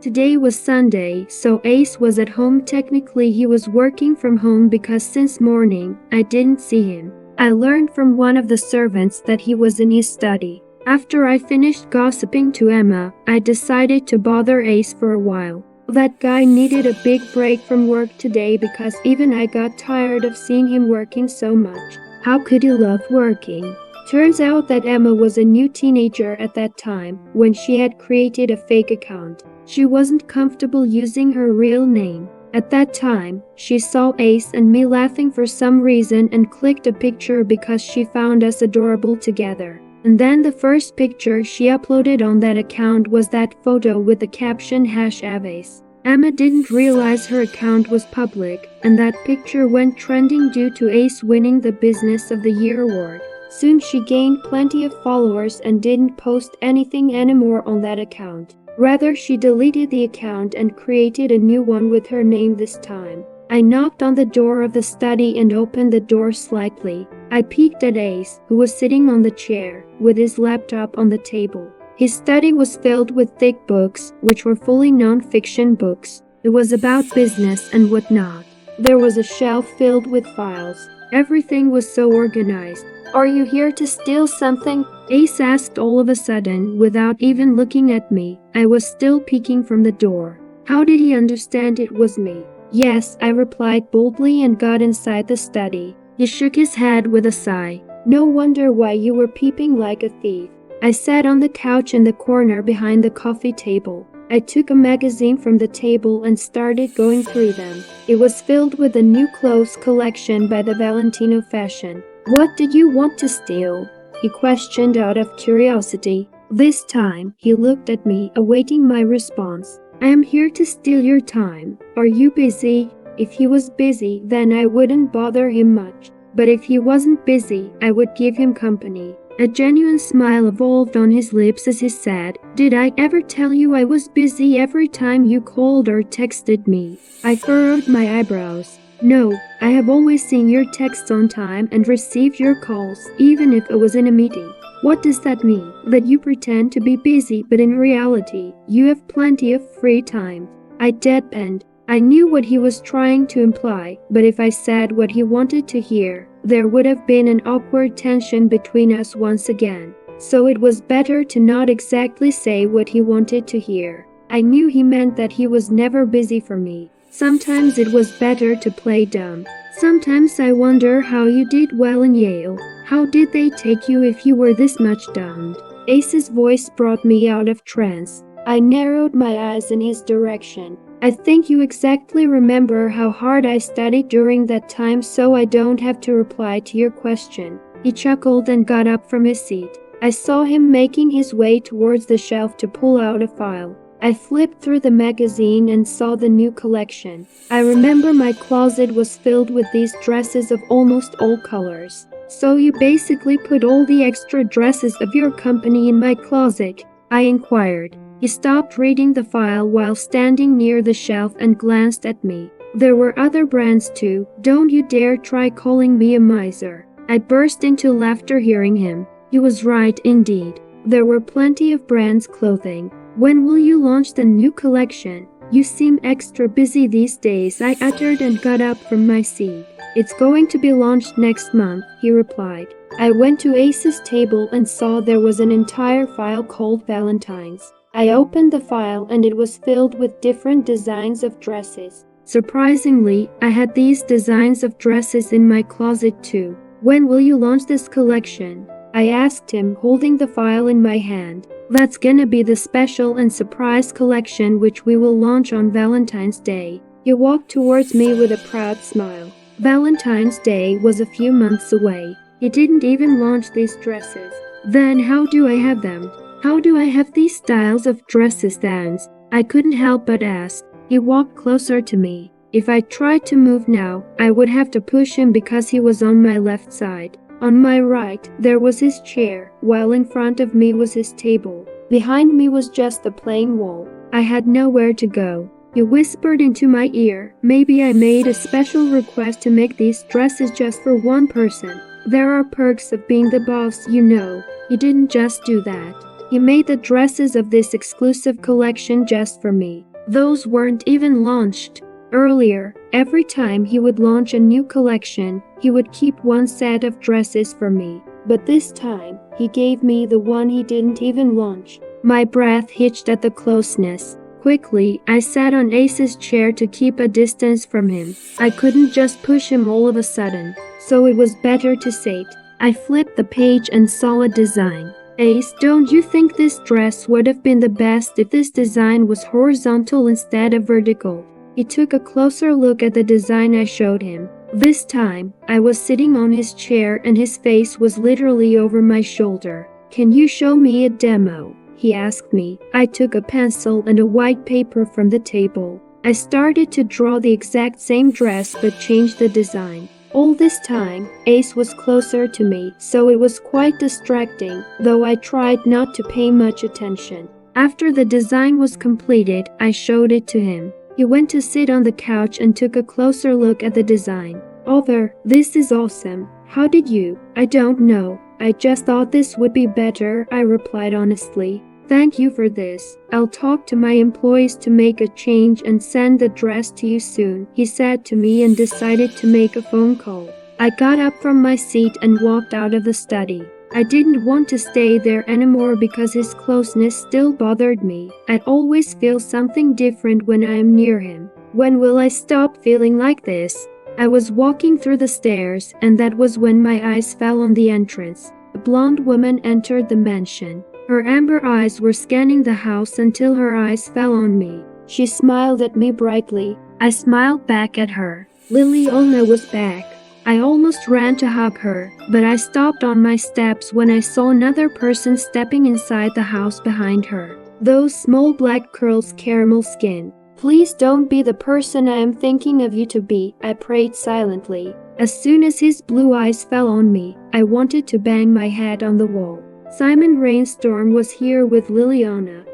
Today was Sunday, so Ace was at home. Technically he was working from home because since morning, I didn't see him. I learned from one of the servants that he was in his study. After I finished gossiping to Emma, I decided to bother Ace for a while. That guy needed a big break from work today because even I got tired of seeing him working so much. How could he love working? Turns out that Emma was a new teenager at that time when she had created a fake account. She wasn't comfortable using her real name. At that time, she saw Ace and me laughing for some reason and clicked a picture because she found us adorable together. And then the first picture she uploaded on that account was that photo with the caption #Avace. Emma didn't realize her account was public, and that picture went trending due to Ace winning the Business of the Year award. Soon she gained plenty of followers and didn't post anything anymore on that account. Rather, she deleted the account and created a new one with her name this time. I knocked on the door of the study and opened the door slightly. I peeked at Ace, who was sitting on the chair, with his laptop on the table. His study was filled with thick books, which were fully non-fiction books. It was about business and whatnot. There was a shelf filled with files. Everything was so organized. "Are you here to steal something?" Ace asked all of a sudden, without even looking at me. I was still peeking from the door. How did he understand it was me? "Yes," I replied boldly and got inside the study. He shook his head with a sigh. "No wonder why you were peeping like a thief." I sat on the couch in the corner behind the coffee table. I took a magazine from the table and started going through them. It was filled with a new clothes collection by the Valentino fashion. "What did you want to steal?" he questioned out of curiosity. This time, he looked at me, awaiting my response. "I am here to steal your time. Are you busy?" If he was busy, then I wouldn't bother him much. But if he wasn't busy, I would give him company. A genuine smile evolved on his lips as he said, "Did I ever tell you I was busy every time you called or texted me?" I furrowed my eyebrows. "No, I have always seen your texts on time and received your calls, even if it was in a meeting." "What does that mean? That you pretend to be busy but in reality, you have plenty of free time?" I deadpanned. I knew what he was trying to imply, but if I said what he wanted to hear, there would have been an awkward tension between us once again. So it was better to not exactly say what he wanted to hear. I knew he meant that he was never busy for me. Sometimes it was better to play dumb. "Sometimes I wonder how you did well in Yale. How did they take you if you were this much dumbed?" Ace's voice brought me out of trance. I narrowed my eyes in his direction. "I think you exactly remember how hard I studied during that time, so I don't have to reply to your question." He chuckled and got up from his seat. I saw him making his way towards the shelf to pull out a file. I flipped through the magazine and saw the new collection. I remember my closet was filled with these dresses of almost all colors. "So you basically put all the extra dresses of your company in my closet?" I inquired. He stopped reading the file while standing near the shelf and glanced at me. "There were other brands too. Don't you dare try calling me a miser." I burst into laughter hearing him. He was right indeed. There were plenty of brands clothing. "When will you launch the new collection? You seem extra busy these days," I uttered and got up from my seat. "It's going to be launched next month," he replied. I went to Ace's table and saw there was an entire file called Valentine's. I opened the file and it was filled with different designs of dresses. Surprisingly, I had these designs of dresses in my closet too. "When will you launch this collection?" I asked him, holding the file in my hand. "That's gonna be the special and surprise collection which we will launch on Valentine's Day." He walked towards me with a proud smile. Valentine's Day was a few months away. He didn't even launch these dresses. Then how do I have them? How do I have these styles of dresses then? I couldn't help but ask. He walked closer to me. If I tried to move now, I would have to push him because he was on my left side. On my right, there was his chair, while in front of me was his table. Behind me was just a plain wall. I had nowhere to go. He whispered into my ear, "Maybe I made a special request to make these dresses just for one person. There are perks of being the boss, you know." He didn't just do that. He made the dresses of this exclusive collection just for me. Those weren't even launched. Earlier, every time he would launch a new collection, he would keep one set of dresses for me. But this time, he gave me the one he didn't even launch. My breath hitched at the closeness. Quickly, I sat on Ace's chair to keep a distance from him. I couldn't just push him all of a sudden, so it was better to sit. I flipped the page and saw a design. Ace, don't you think this dress would have been the best if this design was horizontal instead of vertical? He took a closer look at the design I showed him. This time, I was sitting on his chair and his face was literally over my shoulder. Can you show me a demo? He asked me. I took a pencil and a white paper from the table. I started to draw the exact same dress but changed the design. All this time, Ace was closer to me, so it was quite distracting, though I tried not to pay much attention. After the design was completed, I showed it to him. He went to sit on the couch and took a closer look at the design. Author, this is awesome. How did you? I don't know. I just thought this would be better, I replied honestly. Thank you for this. I'll talk to my employees to make a change and send the dress to you soon, he said to me and decided to make a phone call. I got up from my seat and walked out of the study. I didn't want to stay there anymore because his closeness still bothered me. I'd always feel something different when I am near him. When will I stop feeling like this? I was walking through the stairs, and that was when my eyes fell on the entrance. A blonde woman entered the mansion. Her amber eyes were scanning the house until her eyes fell on me. She smiled at me brightly. I smiled back at her. Liliana was back. I almost ran to hug her, but I stopped on my steps when I saw another person stepping inside the house behind her. Those small black curls, caramel skin. Please don't be the person I am thinking of you to be, I prayed silently. As soon as his blue eyes fell on me, I wanted to bang my head on the wall. Simon Rainstorm was here with Liliana.